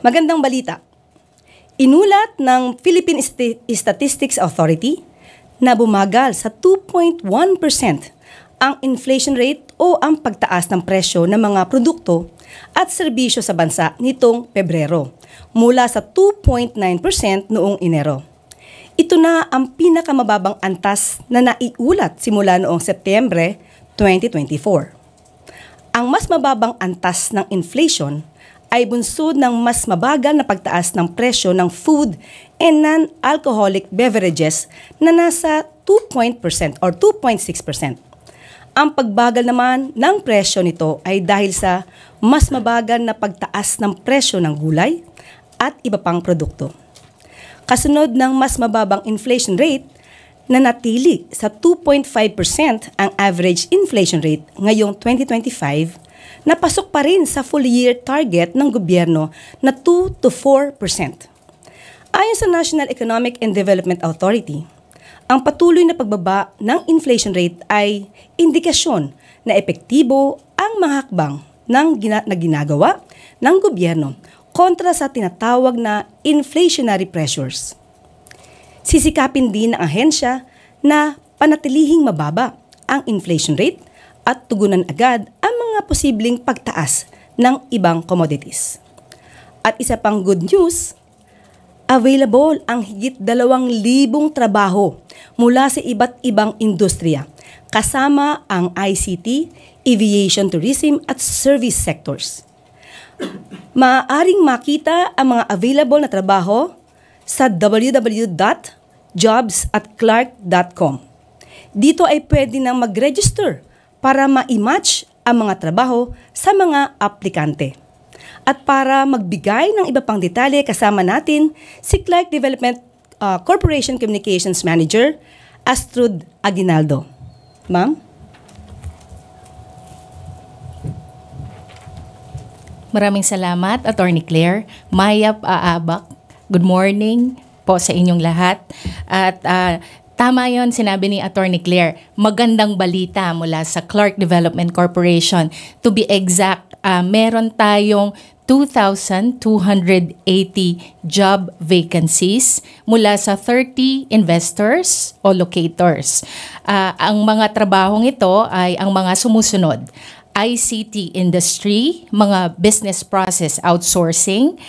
Magandang balita. Inulat ng Philippine Statistics Authority na bumagal sa 2.1% ang inflation rate o ang pagtaas ng presyo ng mga produkto at serbisyo sa bansa nitong Pebrero mula sa 2.9% noong Enero. Ito na ang pinakamababang antas na naiulat simula noong Setyembre 2024. Ang mas mababang antas ng inflation ay bunsod ng mas mabagal na pagtaas ng presyo ng food and non-alcoholic beverages na nasa 2% or 2.6%. Ang pagbagal naman ng presyo nito ay dahil sa mas mabagal na pagtaas ng presyo ng gulay at iba pang produkto. Kasunod ng mas mababang inflation rate, nanatili sa 2.5% ang average inflation rate ngayong 2025, napasok pa rin sa full-year target ng gobyerno na 2 to 4%. Ayon sa National Economic and Development Authority, ang patuloy na pagbaba ng inflation rate ay indikasyon na epektibo ang mga hakbang na ginagawa ng gobyerno kontra sa tinatawag na inflationary pressures. Sisikapin din ng ahensya na panatilihing mababa ang inflation rate at tugunan agad ang mga posibleng pagtaas ng ibang commodities. At isa pang good news, available ang higit 2,000 trabaho mula sa iba't ibang industriya, kasama ang ICT, aviation, tourism at service sectors. Maaaring makita ang mga available na trabaho sa www.jobs@clark.com. Dito ay pwede nang mag-register para ma-match ang mga trabaho sa mga aplikante. At para magbigay ng iba pang detalye, kasama natin si Clark Development Corporation Communications Manager, Astrud Aguinaldo. Ma'am? Maraming salamat, Attorney Claire. Maya Aabak, good morning po sa inyong lahat. At tama yon, sinabi ni Attorney Claire, magandang balita mula sa Clark Development Corporation. To be exact, meron tayong 2,280 job vacancies mula sa 30 investors o locators. Ang mga trabahong ito ay ang mga sumusunod: ICT industry, mga business process outsourcing.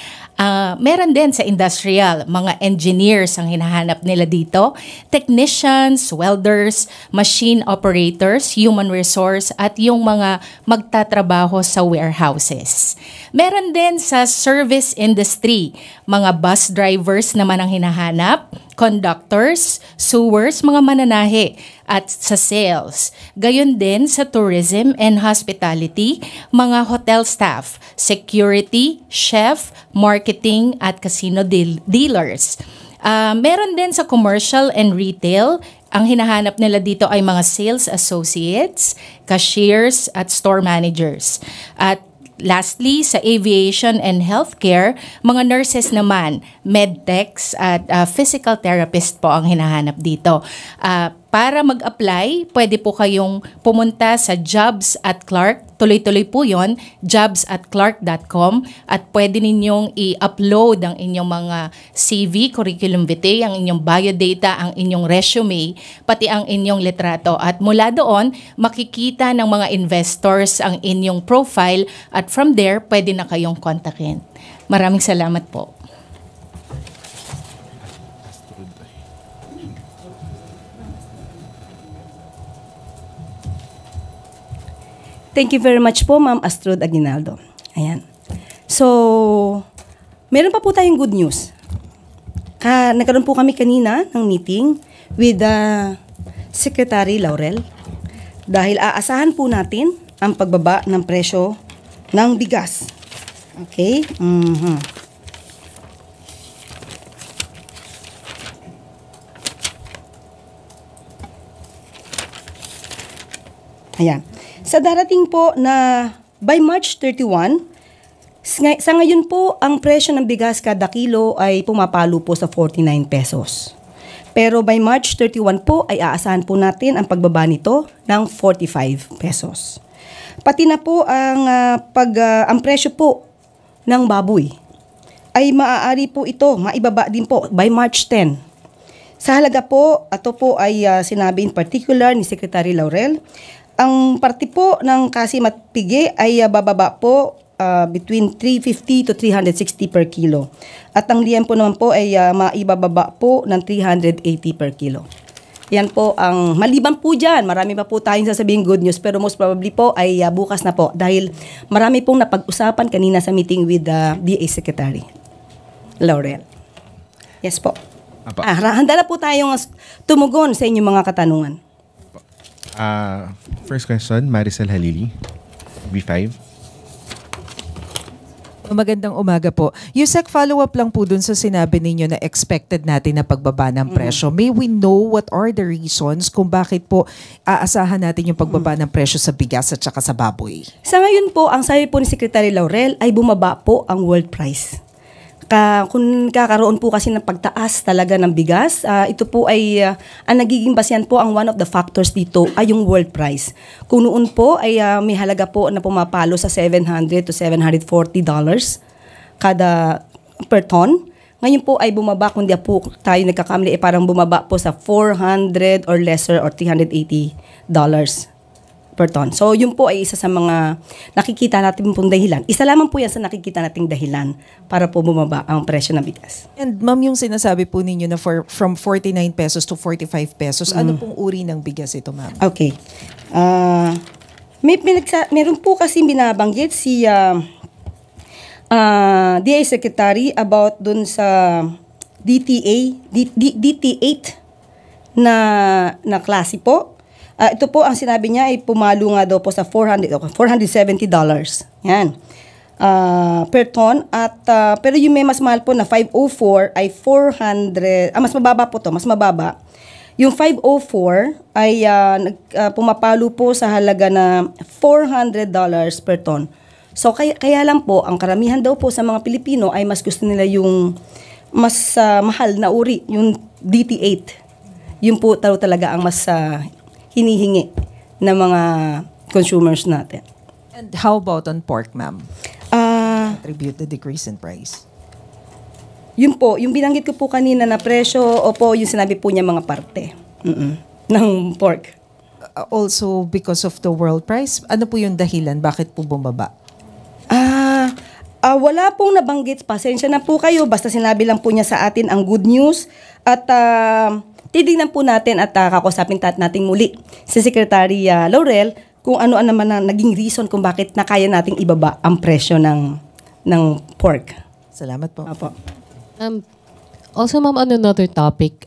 Meron din sa industrial, mga engineers ang hinahanap nila dito, technicians, welders, machine operators, human resource, at yung mga magtatrabaho sa warehouses. Meron din sa service industry, mga bus drivers naman ang hinahanap, conductors, sewers, mga mananahe, at sa sales. Gayon din sa tourism and hospitality, mga hotel staff, security, chef, marketing, at casino dealers. Meron din sa commercial and retail, ang hinahanap nila dito ay mga sales associates, cashiers, at store managers. At lastly, sa aviation and healthcare, mga nurses naman, medtechs at physical therapist po ang hinahanap dito. Para mag-apply, pwede po kayong pumunta sa Jobs at Clark. Tuloy-tuloy po yon, jobs@clark.com, at pwede ninyong i-upload ang inyong mga CV, curriculum vitae, ang inyong biodata, ang inyong resume, pati ang inyong litrato. At mula doon, makikita ng mga investors ang inyong profile, at from there, pwede na kayong kontakin. Maraming salamat po. Thank you very much po, Ma'am Astrud Aguinaldo. Ayan. So, meron pa po tayong good news. Nagkaroon po kami kanina ng meeting with Secretary Laurel dahil aasahan po natin ang pagbaba ng presyo ng bigas. Okay? Ayan. Sa darating po na by March 31, sa ngayon po, ang presyo ng bigas kada kilo ay pumapalo po sa 49 pesos. Pero by March 31 po ay aasahan po natin ang pagbaba nito ng 45 pesos. Pati na po ang presyo po ng baboy ay maaari po ito, maibaba din po by March 10. Sa halaga po, ito po ay sinabi in particular ni Secretary Laurel, ang parte po ng Kasim at Pigi ay bababa po between 350 to 360 per kilo. At ang liempo naman po ay maibababa po ng 380 per kilo. Yan po ang maliban po dyan. Marami pa po tayong sasabihin good news pero most probably po ay bukas na po dahil marami pong napag-usapan kanina sa meeting with the DA Secretary Laurel. Yes po. Handa na po tayong tumugon sa inyong mga katanungan. First question, Maricel Halili, B5. Magandang umaga po. Yusek, follow-up lang po dun sa sinabi ninyo na expected natin na pagbaba ng presyo. May we know what are the reasons kung bakit po aasahan natin yung pagbaba ng presyo sa bigas at saka sa baboy? Sa ngayon po, ang sabi po ni Secretary Laurel ay bumaba po ang world price. Kung kakaroon po kasi ng pagtaas talaga ng bigas, ito po ay ang nagiging basehan po ang one of the factors dito ay yung world price. Kung noon po ay may halaga po na pumapalo sa $700 to $740 kada per ton. Ngayon po ay bumaba, kung di po tayo nagkakamali, parang bumaba po sa $400 or lesser or $380 per ton. So, yun po ay isa sa mga nakikita natin pong dahilan. Isa lamang po yan sa nakikita nating dahilan para po bumaba ang presyo ng bigas. And ma'am, yung sinasabi po ninyo na from 49 pesos to 45 pesos, ano pong uri ng bigas ito, ma'am? Okay. Meron po kasi binabanggit si DA Secretary about dun sa DT8 na klase po. Ito po ang sinabi niya ay pumalo nga daw po sa $470. Yan. Per ton at pero yung may mas mahal po na 504 ay 400, mas mababa po to, mas mababa. Yung 504 ay pumapalo po sa halaga na $400 per ton. So kaya lang po ang karamihan daw po sa mga Pilipino ay mas gusto nila yung mas mahal na uri, yung DT8. Yung po talaga ang mas hinihingi ng mga consumers natin. And how about on pork, ma'am? Attribute the decrease in price. Yun po, yung binanggit ko po kanina na presyo, opo, yung sinabi po niya mga parte ng pork. Also because of the world price, ano po yung dahilan? Bakit po bumaba? Wala pong nabanggit. Pasensya na po kayo. Basta sinabi lang po niya sa atin ang good news. At titignan po natin at kakusapin natin muli si Secretary Laurel kung ano naman ang naging reason kung bakit nakaya nating ibaba ang presyo ng pork. Salamat po. Apo. Also, ma'am, on another topic,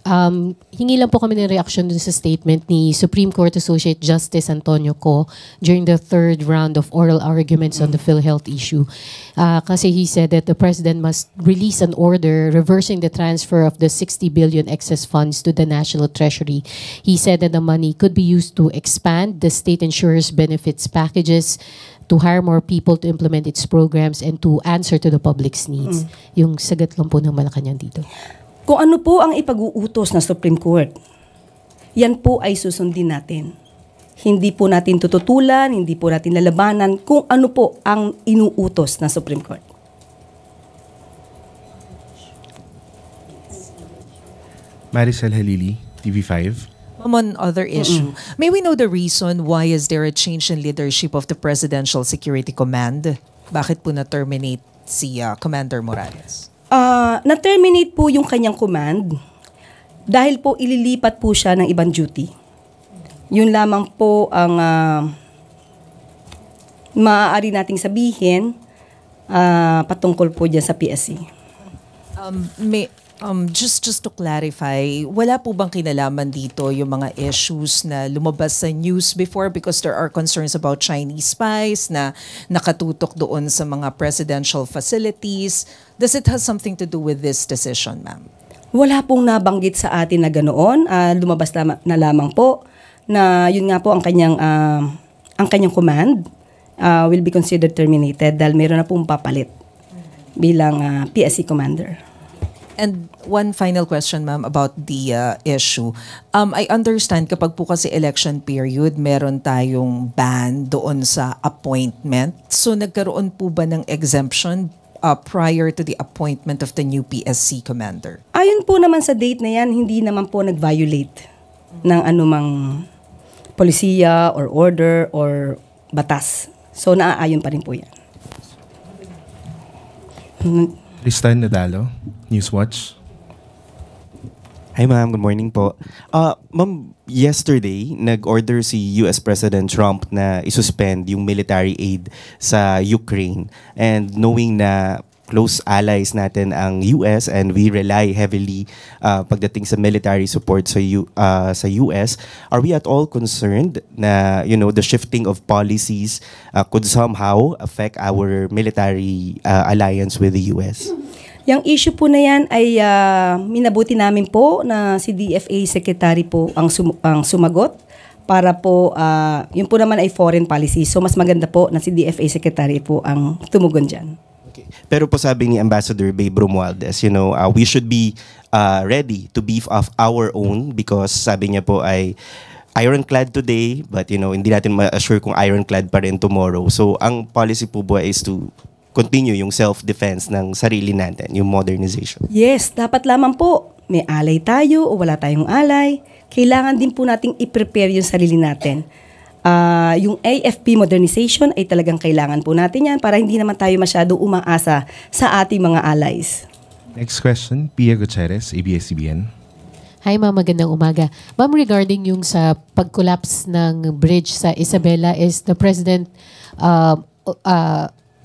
hingi lang po kami ng reaction dun sa statement ni Supreme Court Associate Justice Antonio Co. during the third round of oral arguments on the PhilHealth issue. Kasi he said that the President must release an order reversing the transfer of the 60 billion excess funds to the National Treasury. He said that the money could be used to expand the state insurers' benefits packages, to hire more people to implement its programs, and to answer to the public's needs. Yung sagat lang po ng Malacanang dito. Kung ano po ang ipag-uutos ng Supreme Court, yan po ay susundin natin. Hindi po natin tututulan, hindi po natin lalabanan kung ano po ang inuutos ng Supreme Court. Maricel Halili, TV5. On other issue, may we know the reason why is there a change in leadership of the Presidential Security Command? Bakit po na-terminate si Commander Morales? Na-terminate po yung kanyang command dahil po ililipat po siya ng ibang duty. Yun lamang po ang maaari nating sabihin patungkol po dyan sa PSC. Just to clarify, wala po bang kinalaman dito yung mga issues na lumabas sa news before because there are concerns about Chinese spies na nakatutok doon sa mga presidential facilities? Does it have something to do with this decision, ma'am? Wala pong nabanggit sa atin na ganoon. Lumabas na lamang po na yun nga po ang kanyang command will be considered terminated dahil meron na pong papalit bilang PSC commander. And one final question, ma'am, about the issue. I understand kapag po kasi election period, meron tayong ban doon sa appointment. So nagkaroon po ba ng exemption prior to the appointment of the new PSC commander? Ayon po naman sa date na yan, hindi naman po nag-violate ng anumang polisiya or order or batas. So naaayon pa rin po yan. Tristan Nadalo, Newswatch. Hi ma'am, good morning po. Ma'am, yesterday, nag-order si US President Trump na isuspend yung military aid sa Ukraine. And knowing na close allies natin ang US and we rely heavily pagdating sa military support sa US, are we at all concerned na the shifting of policies could somehow affect our military alliance with the US? Yung issue po na yan ay minabuti namin po na si DFA Secretary po ang sumagot para po, yun po naman ay foreign policy. So mas maganda po na si DFA Secretary po ang tumugon dyan. Okay. Pero po sabi ni Ambassador Babe Romualdez, we should be ready to beef off our own because sabi niya po ay ironclad today but hindi natin ma-assure kung ironclad pa rin tomorrow. So ang policy po ba is to continue yung self-defense ng sarili natin, yung modernization. Yes, dapat lamang po. May alay tayo o wala tayong alay. Kailangan din po nating i-prepare yung sarili natin. Yung AFP modernization ay talagang kailangan po natin yan para hindi naman tayo masyado umaasa sa ating mga allies. Next question, Pia Gutierrez, ABS-CBN. Hi ma'am, magandang umaga. Ma'am, regarding yung sa pag-collapse ng bridge sa Isabela, is the President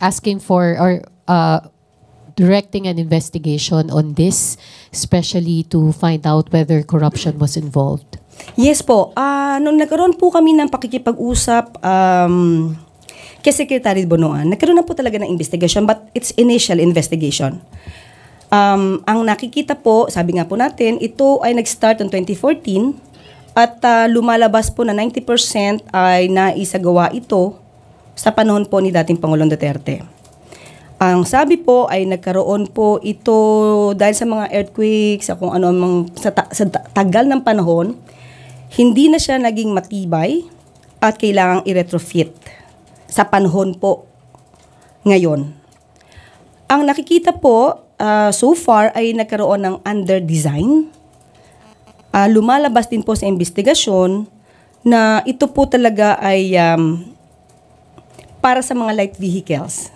asking for or directing an investigation on this, especially to find out whether corruption was involved? Yes po. Nung nagkaroon po kami ng pakikipag-usap kay Secretary Bonoan, nagkaroon na po talaga ng investigation but it's initial investigation. Ang nakikita po, sabi nga po natin, ito ay nag-start noong 2014 at lumalabas po na 90% ay naisagawa ito sa panahon po ni dating Pangulong Duterte. Ang sabi po ay nagkaroon po ito dahil sa mga earthquakes, sa kung ano sa tagal ng panahon, hindi na siya naging matibay at kailangang i-retrofit sa panahon po ngayon. Ang nakikita po so far ay nagkaroon ng under-design. Lumalabas din po sa investigasyon na ito po talaga ay para sa mga light vehicles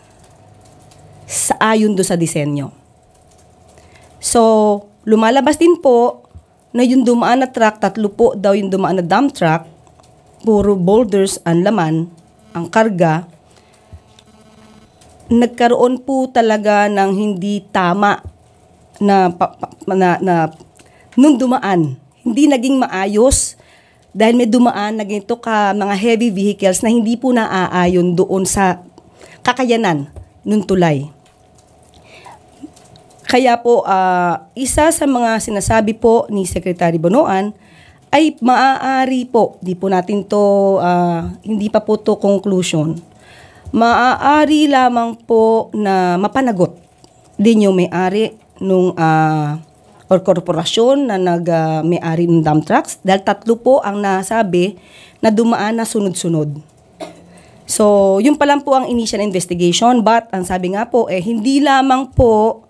ayon do sa disenyo. So, lumalabas din po na yung dumaan na truck, 3 po daw yung dumaan na dump truck, puro boulders ang laman, ang karga. Nagkaroon po talaga ng hindi tama na nung dumaan. Hindi naging maayos dahil may dumaan na ganito ka mga heavy vehicles na hindi po naaayon doon sa kakayanan ng tulay. Kaya po, isa sa mga sinasabi po ni Secretary Bonoan ay maaari po, hindi pa po to conclusion, maaari lamang po na mapanagot din yung may-ari nung or korporasyon na may-ari ng dump trucks dahil 3 po ang nasabi na dumaan na sunod-sunod. So, yun pa lang po ang initial investigation but ang sabi nga po hindi lamang po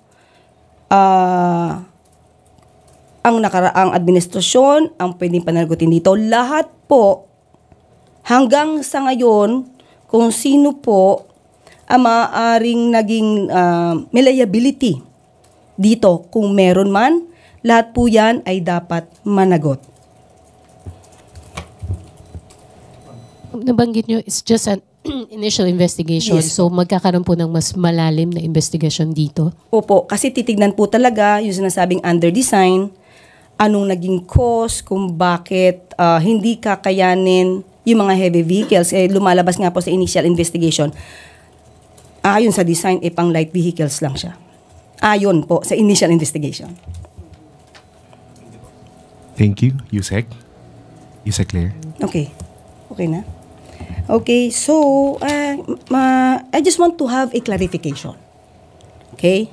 ang nakaraang administrasyon ang pwedeng pananagutin dito. Lahat po hanggang sa ngayon kung sino po ang maaaring naging may liability dito, kung meron man, lahat po yan ay dapat managot. Nabanggit nyo, it's just an initial investigation. Yes. So magkakaroon po ng mas malalim na investigation dito? Opo, kasi titignan po talaga yung sinasabing under-design, anong naging cause, kung bakit hindi kakayanin yung mga heavy vehicles. Lumalabas nga po sa initial investigation. Ayon sa design, pang light vehicles lang siya. Ayon po sa initial investigation. Thank you, Yusek. Yusek Claire. Okay. Okay na? Okay, so I just want to have a clarification. Okay?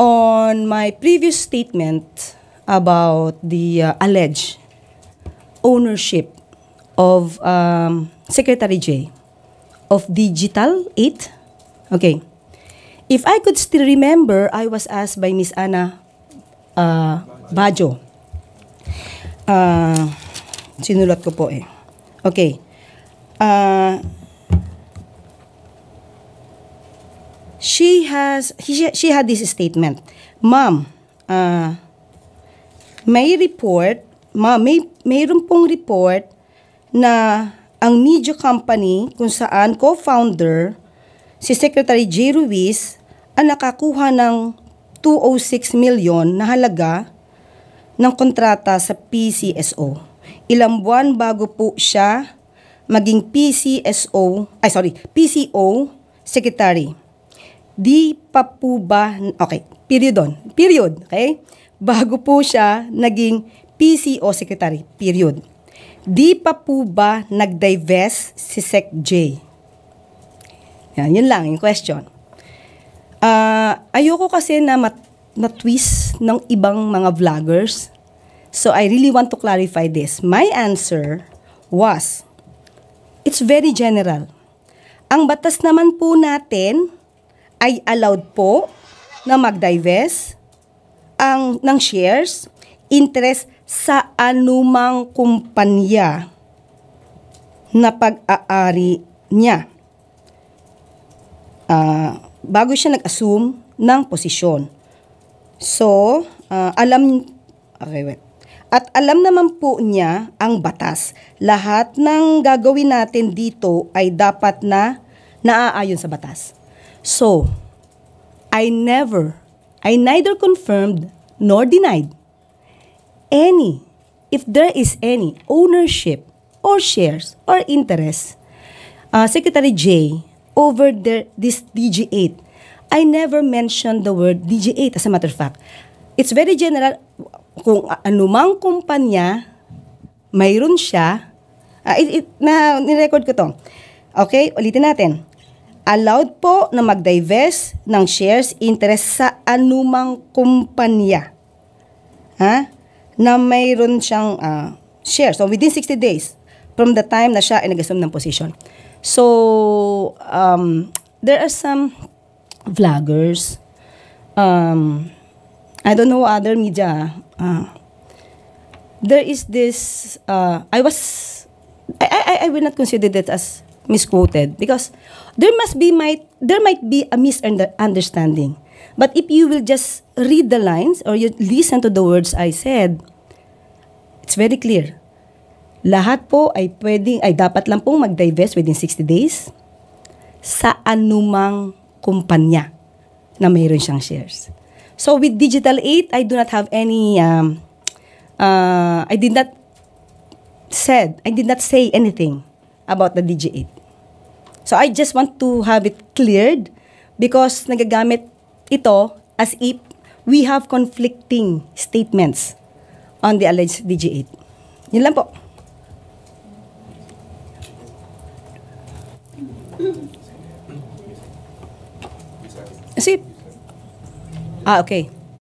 On my previous statement about the alleged ownership of Secretary J of Digital 8, okay, If I could still remember, I was asked by Miss Ana Bajo. Sinulat ko po eh. Okay. She had this statement. Ma'am, mayroon pong report na ang media company kung saan co-founder si Secretary J. Ruiz ang nakakuha ng 206 million na halaga ng kontrata sa PCSO. Ilang buwan bago po siya maging PCO Secretary. Di pa po ba, okay, period, okay? Bago po siya naging PCO Secretary, period. Di pa po ba nag-divest si Sec J? Yun lang, yung question. Ayoko kasi na twist ng ibang mga vloggers. So I really want to clarify this. My answer was, it's very general. Ang batas naman po natin ay allowed po na mag-divest ng shares, interest sa anumang kumpanya na pag-aari niya. Bago siya nag-assume ng posisyon. So, At alam naman po niya ang batas. Lahat ng gagawin natin dito ay dapat na naaayon sa batas. So, I neither confirmed nor denied if there is any ownership or shares or interest, Secretary J, over this DG8. I never mentioned the word DG8 as a matter of fact. It's very general. Kung anumang kumpanya, mayroon siya, nirecord ko to. Okay, ulitin natin. Allowed po na mag-divest ng shares, interest sa anumang kumpanya. Na mayroon siyang shares. So, within 60 days from the time na siya ay nag-assume ng position. So, there are some vloggers, I don't know other media. There is this, I will not consider that as misquoted because there might be a misunderstanding. But if you will just read the lines or you listen to the words I said, it's very clear. Lahat po ay dapat lang pong mag-divest within 60 days sa anumang kumpanya na mayroon siyang shares. So with Digital 8, I do not have any, I did not say anything about the DG8. So I just want to have it cleared because nagagamit ito as if we have conflicting statements on the alleged DG8. Yun lang po. Okay.